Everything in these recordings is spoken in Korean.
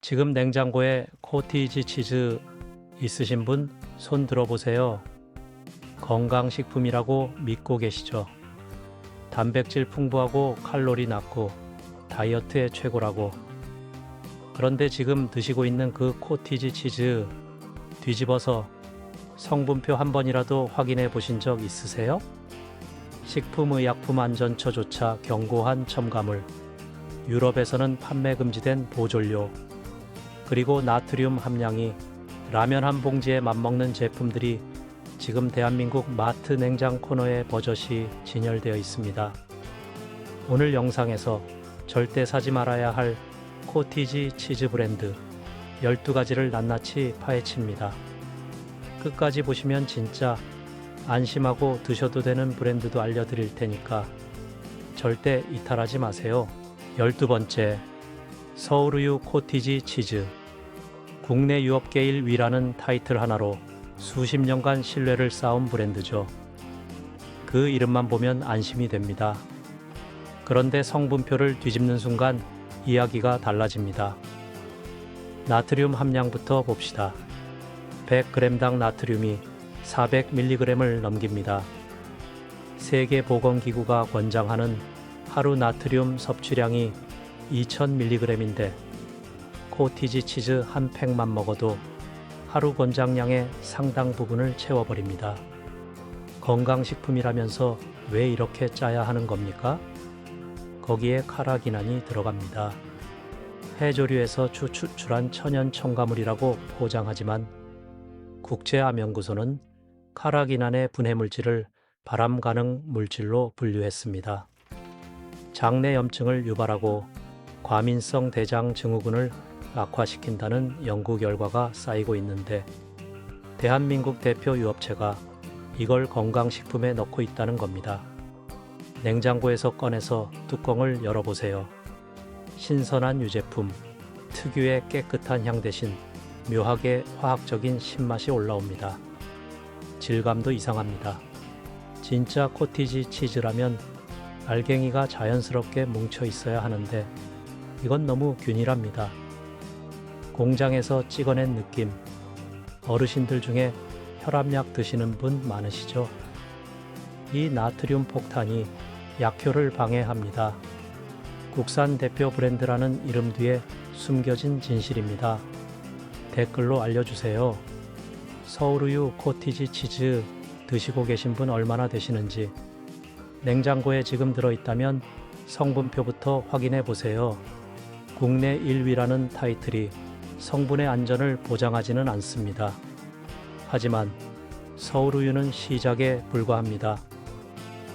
지금 냉장고에 코티지 치즈 있으신 분 손 들어보세요. 건강식품이라고 믿고 계시죠? 단백질 풍부하고 칼로리 낮고 다이어트에 최고라고. 그런데 지금 드시고 있는 그 코티지 치즈 뒤집어서 성분표 한 번이라도 확인해 보신 적 있으세요? 식품의약품안전처조차 경고한 첨가물, 유럽에서는 판매 금지된 보존료, 그리고 나트륨 함량이 라면 한 봉지에 맞먹는 제품들이 지금 대한민국 마트 냉장 코너에 버젓이 진열되어 있습니다. 오늘 영상에서 절대 사지 말아야 할 코티지 치즈 브랜드 12가지를 낱낱이 파헤칩니다. 끝까지 보시면 진짜 안심하고 드셔도 되는 브랜드도 알려드릴 테니까 절대 이탈하지 마세요. 12번째, 서울우유 코티지 치즈. 국내 유업계 1위라는 타이틀 하나로 수십 년간 신뢰를 쌓은 브랜드죠. 그 이름만 보면 안심이 됩니다. 그런데 성분표를 뒤집는 순간 이야기가 달라집니다. 나트륨 함량부터 봅시다. 100g당 나트륨이 400mg을 넘깁니다. 세계보건기구가 권장하는 하루 나트륨 섭취량이 2000mg인데 코티지 치즈 한 팩만 먹어도 하루 권장량의 상당 부분을 채워버립니다. 건강식품이라면서 왜 이렇게 짜야 하는 겁니까? 거기에 카라기난이 들어갑니다. 해조류에서 추출한 천연 첨가물이라고 포장하지만 국제암연구소는 카라기난의 분해물질을 발암 가능 물질로 분류했습니다. 장내 염증을 유발하고 과민성 대장 증후군을 악화시킨다는 연구 결과가 쌓이고 있는데 대한민국 대표 유업체가 이걸 건강식품에 넣고 있다는 겁니다. 냉장고에서 꺼내서 뚜껑을 열어보세요. 신선한 유제품, 특유의 깨끗한 향 대신 묘하게 화학적인 신맛이 올라옵니다. 질감도 이상합니다. 진짜 코티지 치즈라면 알갱이가 자연스럽게 뭉쳐 있어야 하는데 이건 너무 균일합니다. 공장에서 찍어낸 느낌. 어르신들 중에 혈압약 드시는 분 많으시죠? 이 나트륨 폭탄이 약효를 방해합니다. 국산 대표 브랜드라는 이름 뒤에 숨겨진 진실입니다. 댓글로 알려주세요. 서울우유 코티지 치즈 드시고 계신 분 얼마나 되시는지, 냉장고에 지금 들어있다면 성분표부터 확인해 보세요. 국내 1위라는 타이틀이 성분의 안전을 보장하지는 않습니다. 하지만 서울우유는 시작에 불과합니다.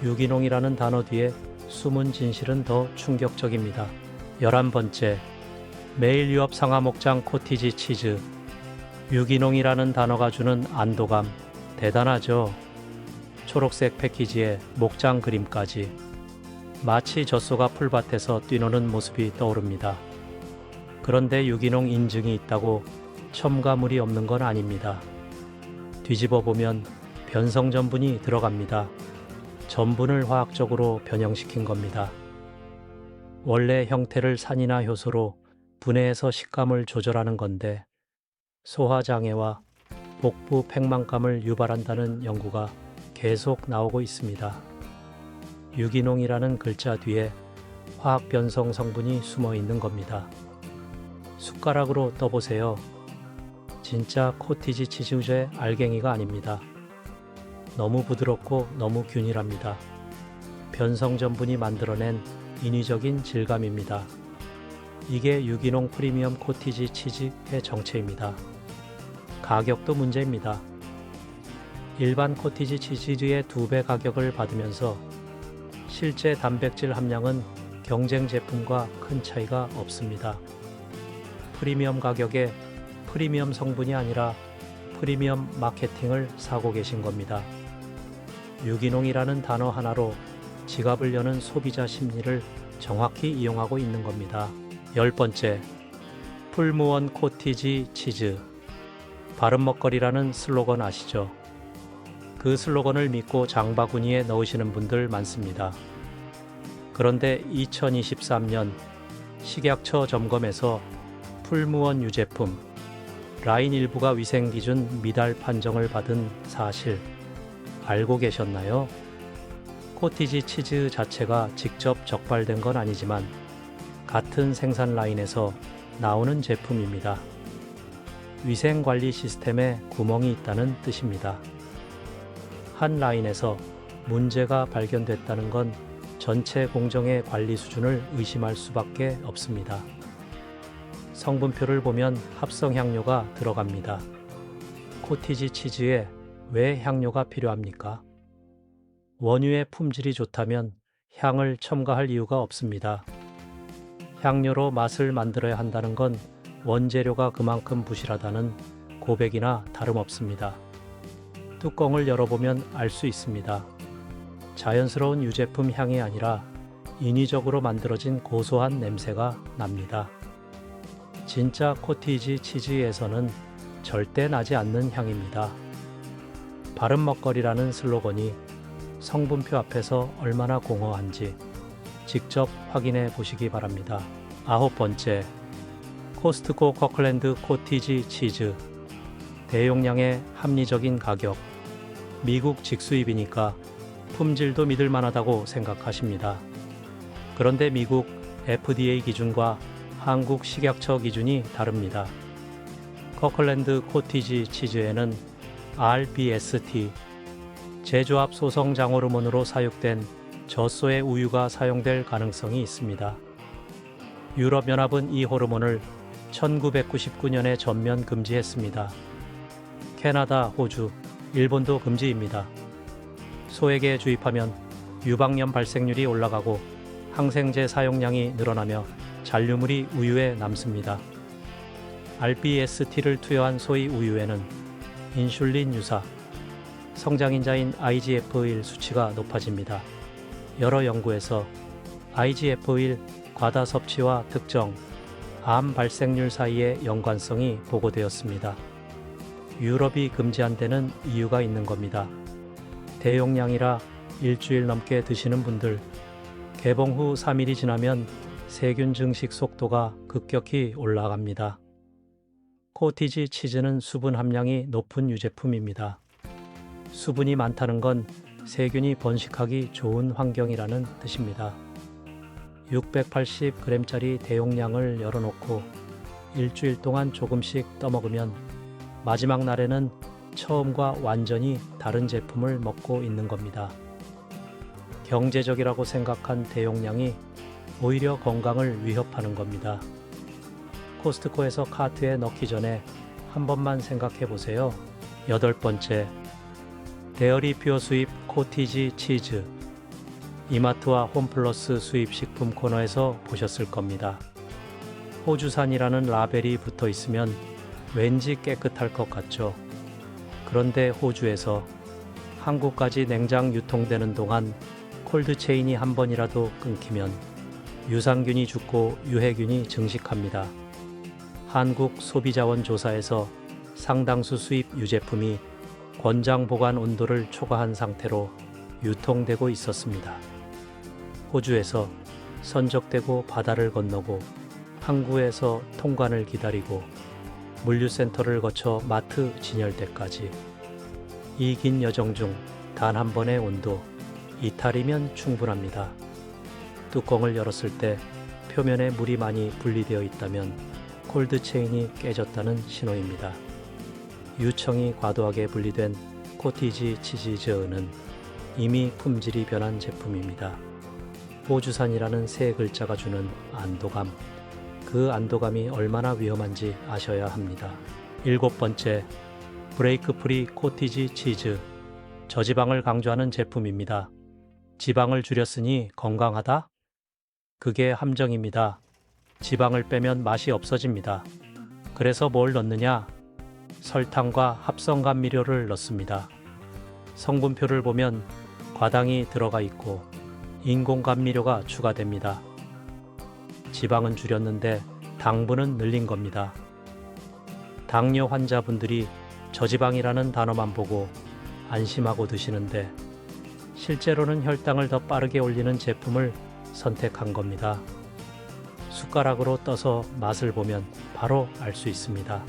유기농이라는 단어 뒤에 숨은 진실은 더 충격적입니다. 11번째, 매일 유업 상하 목장 코티지 치즈. 유기농이라는 단어가 주는 안도감 대단하죠. 초록색 패키지에 목장 그림까지. 마치 젖소가 풀밭에서 뛰노는 모습이 떠오릅니다. 그런데 유기농 인증이 있다고 첨가물이 없는 건 아닙니다. 뒤집어 보면 변성 전분이 들어갑니다. 전분을 화학적으로 변형시킨 겁니다. 원래 형태를 산이나 효소로 분해해서 식감을 조절하는 건데 소화장애와 복부 팽만감을 유발한다는 연구가 계속 나오고 있습니다. 유기농이라는 글자 뒤에 화학 변성 성분이 숨어 있는 겁니다. 숟가락으로 떠보세요. 진짜 코티지 치즈의 알갱이가 아닙니다. 너무 부드럽고 너무 균일합니다. 변성 전분이 만들어낸 인위적인 질감입니다. 이게 유기농 프리미엄 코티지 치즈의 정체입니다. 가격도 문제입니다. 일반 코티지 치즈의 2배 가격을 받으면서 실제 단백질 함량은 경쟁 제품과 큰 차이가 없습니다. 프리미엄 가격에 프리미엄 성분이 아니라 프리미엄 마케팅을 사고 계신 겁니다. 유기농이라는 단어 하나로 지갑을 여는 소비자 심리를 정확히 이용하고 있는 겁니다. 10번째, 풀무원 코티지 치즈. 바른 먹거리라는 슬로건 아시죠? 그 슬로건을 믿고 장바구니에 넣으시는 분들 많습니다. 그런데 2023년 식약처 점검에서 풀무원 유제품 라인 일부가 위생기준 미달 판정을 받은 사실 알고 계셨나요? 코티지 치즈 자체가 직접 적발된 건 아니지만 같은 생산 라인에서 나오는 제품입니다. 위생관리 시스템에 구멍이 있다는 뜻입니다. 한 라인에서 문제가 발견됐다는 건 전체 공정의 관리 수준을 의심할 수밖에 없습니다. 성분표를 보면 합성 향료가 들어갑니다. 코티지 치즈에 왜 향료가 필요합니까? 원유의 품질이 좋다면 향을 첨가할 이유가 없습니다. 향료로 맛을 만들어야 한다는 건 원재료가 그만큼 부실하다는 고백이나 다름없습니다. 뚜껑을 열어보면 알 수 있습니다. 자연스러운 유제품 향이 아니라 인위적으로 만들어진 고소한 냄새가 납니다. 진짜 코티지 치즈에서는 절대 나지 않는 향입니다. 바른 먹거리라는 슬로건이 성분표 앞에서 얼마나 공허한지 직접 확인해 보시기 바랍니다. 9번째, 코스트코 커클랜드 코티지 치즈. 대용량의 합리적인 가격. 미국 직수입이니까 품질도 믿을 만하다고 생각하십니다. 그런데 미국 FDA 기준과 한국 식약처 기준이 다릅니다. 커클랜드 코티지 치즈에는 RBST, 제조합 소성 장호르몬으로 사육된 젖소의 우유가 사용될 가능성이 있습니다. 유럽연합은 이 호르몬을 1999년에 전면 금지했습니다. 캐나다, 호주, 일본도 금지입니다. 소에게 주입하면 유방염 발생률이 올라가고 항생제 사용량이 늘어나며 잔류물이 우유에 남습니다. RBST를 투여한 소의 우유에는 인슐린 유사, 성장인자인 IGF-1 수치가 높아집니다. 여러 연구에서 IGF-1 과다 섭취와 특정 암 발생률 사이의 연관성이 보고되었습니다. 유럽이 금지한 데는 이유가 있는 겁니다. 대용량이라 일주일 넘게 드시는 분들, 개봉 후 3일이 지나면 세균 증식 속도가 급격히 올라갑니다. 코티지 치즈는 수분 함량이 높은 유제품입니다. 수분이 많다는 건 세균이 번식하기 좋은 환경이라는 뜻입니다. 680g짜리 대용량을 열어놓고 일주일 동안 조금씩 떠먹으면 마지막 날에는 처음과 완전히 다른 제품을 먹고 있는 겁니다. 경제적이라고 생각한 대용량이 오히려 건강을 위협하는 겁니다. 코스트코에서 카트에 넣기 전에 한 번만 생각해 보세요. 8번째, 데어리 퓨어 수입 코티지 치즈. 이마트와 홈플러스 수입 식품 코너에서 보셨을 겁니다. 호주산이라는 라벨이 붙어 있으면 왠지 깨끗할 것 같죠. 그런데 호주에서 한국까지 냉장 유통되는 동안 콜드체인이 한 번이라도 끊기면 유산균이 죽고 유해균이 증식합니다. 한국소비자원조사에서 상당수 수입 유제품이 권장 보관 온도를 초과한 상태로 유통되고 있었습니다. 호주에서 선적되고 바다를 건너고 항구에서 통관을 기다리고 물류센터를 거쳐 마트 진열대까지 이 긴 여정 중 단 한 번의 온도, 이탈이면 충분합니다. 뚜껑을 열었을 때 표면에 물이 많이 분리되어 있다면 콜드체인이 깨졌다는 신호입니다. 유청이 과도하게 분리된 코티지 치즈는 이미 품질이 변한 제품입니다. 호주산이라는 세 글자가 주는 안도감, 그 안도감이 얼마나 위험한지 아셔야 합니다. 7번째, 브레이크 프리 코티지 치즈. 저지방을 강조하는 제품입니다. 지방을 줄였으니 건강하다? 그게 함정입니다. 지방을 빼면 맛이 없어집니다. 그래서 뭘 넣느냐? 설탕과 합성 감미료를 넣습니다. 성분표를 보면 과당이 들어가 있고 인공 감미료가 추가됩니다. 지방은 줄였는데 당분은 늘린 겁니다. 당뇨 환자분들이 저지방이라는 단어만 보고 안심하고 드시는데 실제로는 혈당을 더 빠르게 올리는 제품을 선택한 겁니다. 숟가락으로 떠서 맛을 보면 바로 알 수 있습니다.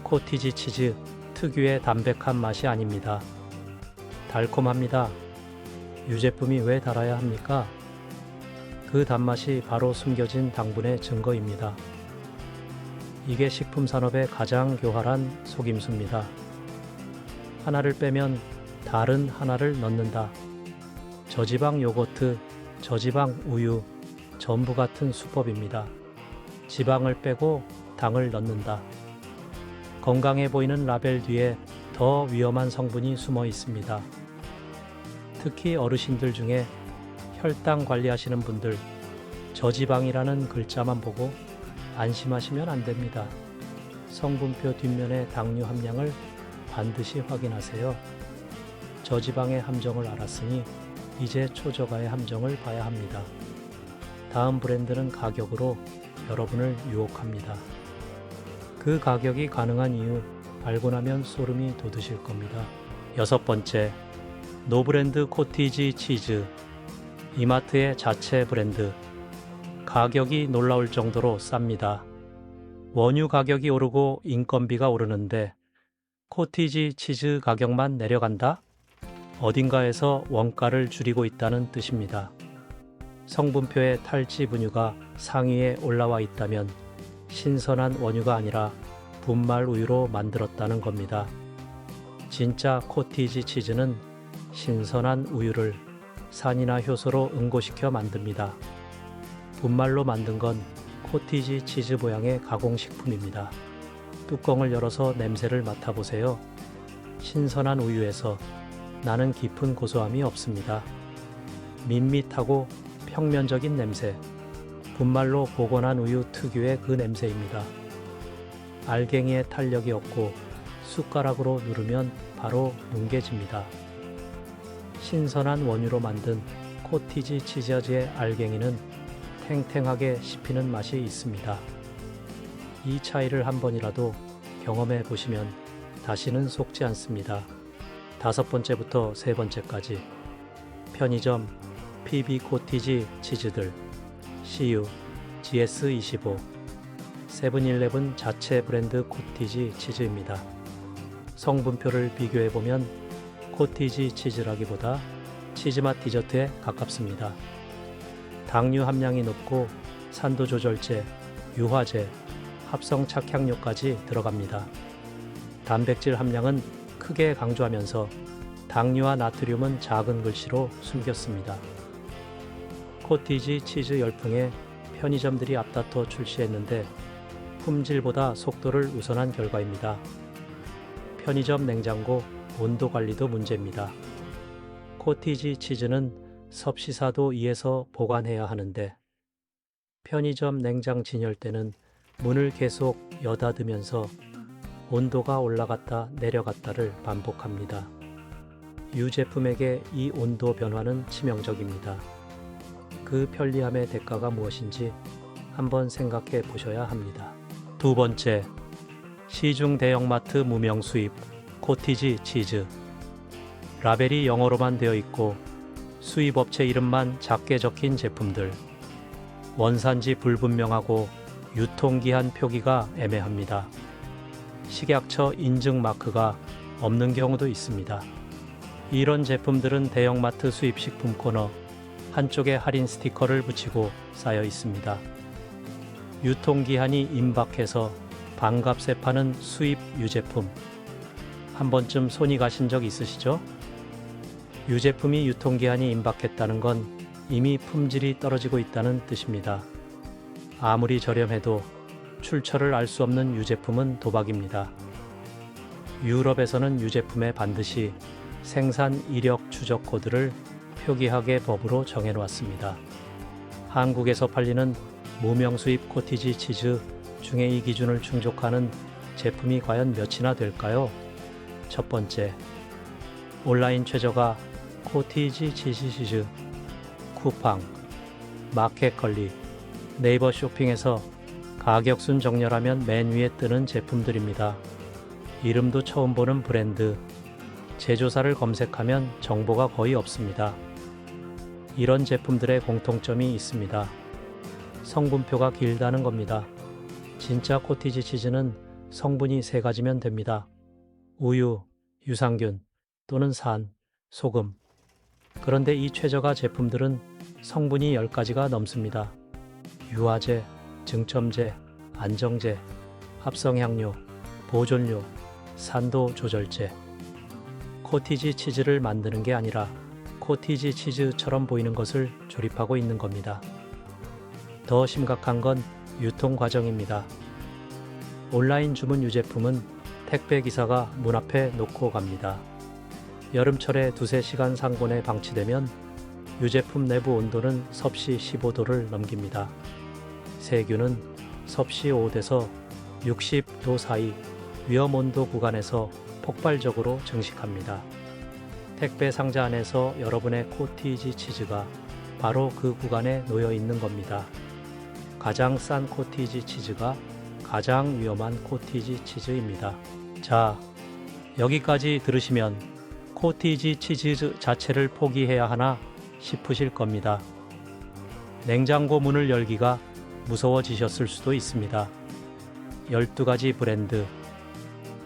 코티지 치즈 특유의 담백한 맛이 아닙니다. 달콤합니다. 유제품이 왜 달아야 합니까? 그 단맛이 바로 숨겨진 당분의 증거입니다. 이게 식품 산업의 가장 교활한 속임수입니다. 하나를 빼면 다른 하나를 넣는다. 저지방 요거트, 저지방 우유, 전부 같은 수법입니다. 지방을 빼고 당을 넣는다. 건강해 보이는 라벨 뒤에 더 위험한 성분이 숨어 있습니다. 특히 어르신들 중에 혈당 관리하시는 분들, 저지방이라는 글자만 보고 안심하시면 안 됩니다. 성분표 뒷면의 당류 함량을 반드시 확인하세요. 저지방의 함정을 알았으니 이제 초저가의 함정을 봐야 합니다. 다음 브랜드는 가격으로 여러분을 유혹합니다. 그 가격이 가능한 이유 알고 나면 소름이 돋으실 겁니다. 6번째, 노브랜드 코티지 치즈. 이마트의 자체 브랜드. 가격이 놀라울 정도로 쌉니다. 원유 가격이 오르고 인건비가 오르는데 코티지 치즈 가격만 내려간다? 어딘가에서 원가를 줄이고 있다는 뜻입니다. 성분표에 탈지 분유가 상위에 올라와 있다면 신선한 원유가 아니라 분말 우유로 만들었다는 겁니다. 진짜 코티지 치즈는 신선한 우유를 산이나 효소로 응고시켜 만듭니다. 분말로 만든 건 코티지 치즈 모양의 가공식품입니다. 뚜껑을 열어서 냄새를 맡아보세요. 신선한 우유에서 나는 깊은 고소함이 없습니다. 밋밋하고 평면적인 냄새, 분말로 복원한 우유 특유의 그 냄새입니다. 알갱이에 탄력이 없고 숟가락으로 누르면 바로 뭉개집니다. 신선한 원유로 만든 코티지 치즈의 알갱이는 탱탱하게 씹히는 맛이 있습니다. 이 차이를 한 번이라도 경험해 보시면 다시는 속지 않습니다. 5번째부터 3번째까지 편의점 PB 코티지 치즈들 CU GS25 세븐일레븐 자체 브랜드 코티지 치즈입니다. 성분표를 비교해보면 코티지 치즈라기보다 치즈맛 디저트에 가깝습니다. 당류 함량이 높고 산도 조절제, 유화제, 합성 착향료까지 들어갑니다. 단백질 함량은 크게 강조하면서 당류와 나트륨은 작은 글씨로 숨겼습니다. 코티지 치즈 열풍에 편의점들이 앞다퉈 출시했는데 품질보다 속도를 우선한 결과입니다. 편의점 냉장고 온도 관리도 문제입니다. 코티지 치즈는 섭씨사도 2에서 보관해야 하는데 편의점 냉장 진열대는 문을 계속 여닫으면서 온도가 올라갔다 내려갔다를 반복합니다. 유제품에게 이 온도 변화는 치명적입니다. 그 편리함의 대가가 무엇인지 한번 생각해 보셔야 합니다. 2번째, 시중 대형마트 무명 수입 코티지 치즈. 라벨이 영어로만 되어 있고 수입업체 이름만 작게 적힌 제품들. 원산지 불분명하고 유통기한 표기가 애매합니다. 식약처 인증 마크가 없는 경우도 있습니다. 이런 제품들은 대형마트 수입식품 코너 한쪽에 할인 스티커를 붙이고 쌓여 있습니다. 유통기한이 임박해서 반값에 파는 수입 유제품. 한 번쯤 손이 가신 적 있으시죠? 유제품이 유통기한이 임박했다는 건 이미 품질이 떨어지고 있다는 뜻입니다. 아무리 저렴해도 출처를 알 수 없는 유제품은 도박입니다. 유럽에서는 유제품에 반드시 생산 이력 추적 코드를 표기하게 법으로 정해놓았습니다. 한국에서 팔리는 무명 수입 코티지 치즈 중에 이 기준을 충족하는 제품이 과연 몇이나 될까요? 첫 번째, 온라인 최저가 코티지 치즈 쿠팡, 마켓컬리, 네이버 쇼핑에서 가격순 정렬하면 맨 위에 뜨는 제품들입니다. 이름도 처음 보는 브랜드, 제조사를 검색하면 정보가 거의 없습니다. 이런 제품들의 공통점이 있습니다. 성분표가 길다는 겁니다. 진짜 코티지 치즈는 성분이 세 가지면 됩니다. 우유, 유산균 또는 산, 소금. 그런데 이 최저가 제품들은 성분이 10가지가 넘습니다. 유화제, 증첨제, 안정제, 합성향료, 보존료, 산도 조절제. 코티지 치즈를 만드는 게 아니라 코티지 치즈처럼 보이는 것을 조립하고 있는 겁니다. 더 심각한 건 유통 과정입니다. 온라인 주문 유제품은 택배 기사가 문 앞에 놓고 갑니다. 여름철에 두세 시간 상온에 방치되면 유제품 내부 온도는 섭씨 15도를 넘깁니다. 세균은 섭씨 5도에서 60도 사이 위험 온도 구간에서 폭발적으로 증식합니다. 택배 상자 안에서 여러분의 코티지 치즈가 바로 그 구간에 놓여 있는 겁니다. 가장 싼 코티지 치즈가 가장 위험한 코티지 치즈입니다. 자, 여기까지 들으시면 코티지 치즈 자체를 포기해야 하나 싶으실 겁니다. 냉장고 문을 열기가 무서워지셨을 수도 있습니다. 12가지 브랜드,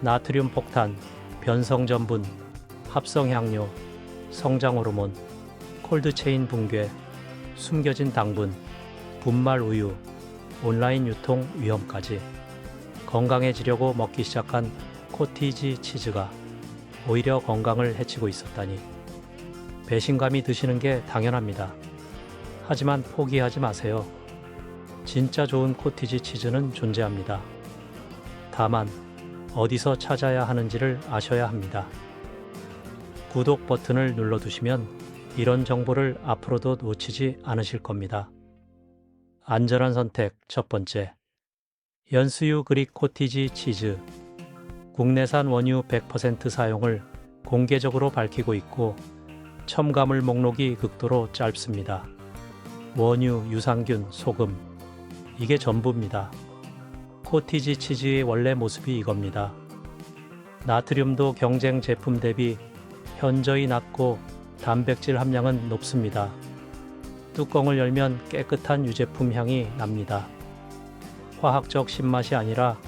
나트륨 폭탄, 변성 전분, 합성 향료, 성장 호르몬, 콜드체인 붕괴, 숨겨진 당분, 분말 우유, 온라인 유통 위험까지 건강해지려고 먹기 시작한 코티지 치즈가 오히려 건강을 해치고 있었다니 배신감이 드시는 게 당연합니다. 하지만 포기하지 마세요. 진짜 좋은 코티지 치즈는 존재합니다. 다만 어디서 찾아야 하는지를 아셔야 합니다. 구독 버튼을 눌러두시면 이런 정보를 앞으로도 놓치지 않으실 겁니다. 안전한 선택 첫 번째, 연수유 그릭 코티지 치즈. 국내산 원유 100% 사용을 공개적으로 밝히고 있고 첨가물 목록이 극도로 짧습니다. 원유, 유산균, 소금, 이게 전부입니다. 코티지 치즈의 원래 모습이 이겁니다. 나트륨도 경쟁 제품 대비 현저히 낮고 단백질 함량은 높습니다. 뚜껑을 열면 깨끗한 유제품 향이 납니다. 화학적 신맛이 아니라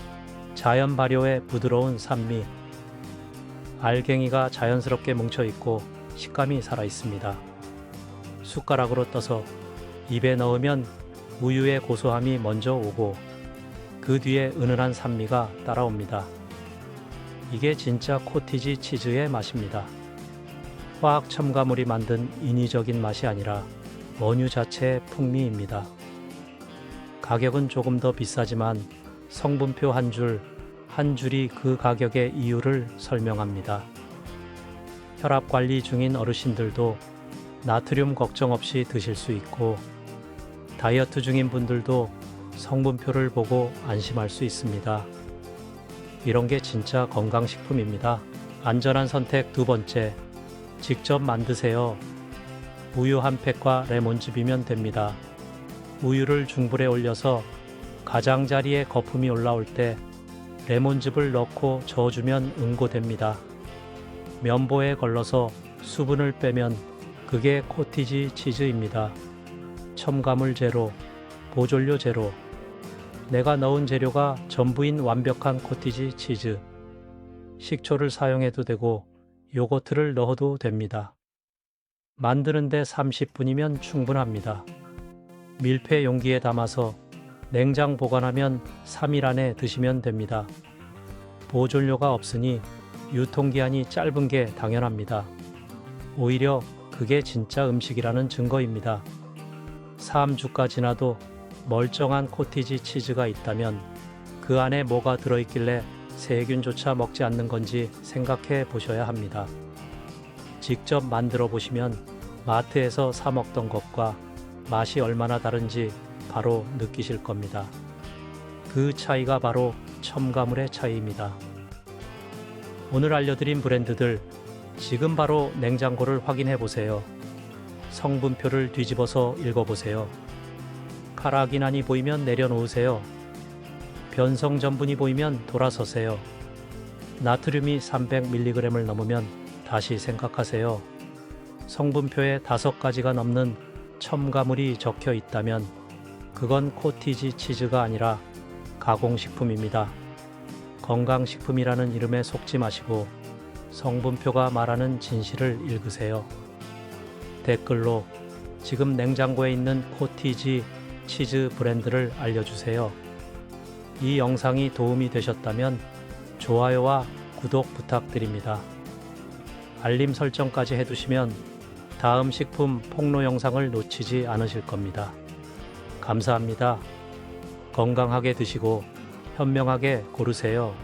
자연 발효의 부드러운 산미. 알갱이가 자연스럽게 뭉쳐 있고 식감이 살아 있습니다. 숟가락으로 떠서 입에 넣으면 우유의 고소함이 먼저 오고 그 뒤에 은은한 산미가 따라옵니다. 이게 진짜 코티지 치즈의 맛입니다. 화학 첨가물이 만든 인위적인 맛이 아니라 원유 자체의 풍미입니다. 가격은 조금 더 비싸지만 성분표 한 줄이 그 가격의 이유를 설명합니다. 혈압 관리 중인 어르신들도 나트륨 걱정 없이 드실 수 있고 다이어트 중인 분들도 성분표를 보고 안심할 수 있습니다. 이런 게 진짜 건강식품입니다. 안전한 선택 두 번째, 직접 만드세요. 우유 한 팩과 레몬즙이면 됩니다. 우유를 중불에 올려서 가장자리에 거품이 올라올 때 레몬즙을 넣고 저어주면 응고됩니다. 면보에 걸러서 수분을 빼면 그게 코티지 치즈입니다. 첨가물 제로, 보존료 제로. 내가 넣은 재료가 전부인 완벽한 코티지 치즈. 식초를 사용해도 되고 요거트를 넣어도 됩니다. 만드는데 30분이면 충분합니다. 밀폐 용기에 담아서 냉장 보관하면 3일 안에 드시면 됩니다. 보존료가 없으니 유통기한이 짧은 게 당연합니다. 오히려 그게 진짜 음식이라는 증거입니다. 3주가 지나도 멀쩡한 코티지 치즈가 있다면 그 안에 뭐가 들어있길래 세균조차 먹지 않는 건지 생각해 보셔야 합니다. 직접 만들어 보시면 마트에서 사 먹던 것과 맛이 얼마나 다른지 바로 느끼실 겁니다. 그 차이가 바로 첨가물의 차이입니다. 오늘 알려드린 브랜드들 지금 바로 냉장고를 확인해 보세요. 성분표를 뒤집어서 읽어보세요. 카라기난이 보이면 내려놓으세요. 변성 전분이 보이면 돌아서세요. 나트륨이 300mg을 넘으면 다시 생각하세요. 성분표에 5가지가 넘는 첨가물이 적혀 있다면 그건 코티지 치즈가 아니라 가공식품입니다. 건강식품이라는 이름에 속지 마시고 성분표가 말하는 진실을 읽으세요. 댓글로 지금 냉장고에 있는 코티지 치즈 브랜드를 알려주세요. 이 영상이 도움이 되셨다면 좋아요와 구독 부탁드립니다. 알림 설정까지 해두시면 다음 식품 폭로 영상을 놓치지 않으실 겁니다. 감사합니다. 건강하게 드시고 현명하게 고르세요.